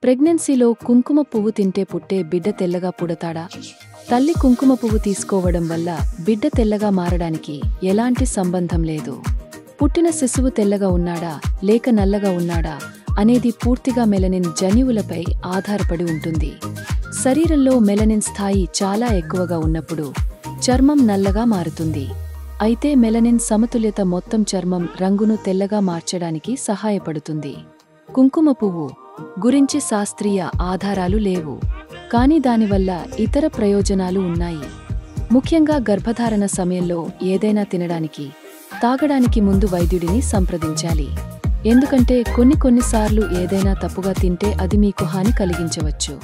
ప్రెగ్నెన్సీలో కుంకుమ పువ్వు తింటే పుట్టే బిడ్డ తెల్లగా పుడతాడా? తల్లి కుంకుమ పువ్వు తీసుకోవడం వల్ల బిడ్డ తెల్లగా మారడానికి ఎలాంటి సంబంధం లేదు. పుట్టిన శిశువు తెల్లగా ఉన్నాడా లేక నల్లగా ఉన్నాడా అనేది పూర్తిగా మెలనిన్ జన్యువులపై ఆధారపడి ఉంటుంది. శరీరంలో మెలనిన్ స్థాయి చాలా ఎక్కువగా ఉన్నప్పుడు చర్మం నల్లగా మారుతుంది. అయితే మెలనిన్ సమతుల్యత మొత్తం చర్మం రంగును తెల్లగా మార్చడానికి సహాయపడుతుంది. కుంకుమ పువ్వు గురించి శాస్త్రీయ ఆధారాలు లేవు, కానీ దానివల్ల ఇతర ప్రయోజనాలు ఉన్నాయి. ముఖ్యంగా గర్భధారణ సమయంలో ఏదైనా తినడానికి, తాగడానికి ముందు వైద్యుడిని సంప్రదించాలి. ఎందుకంటే కొన్నిసార్లు ఏదైనా తప్పుగా తింటే అది మీకు హాని కలిగించవచ్చు.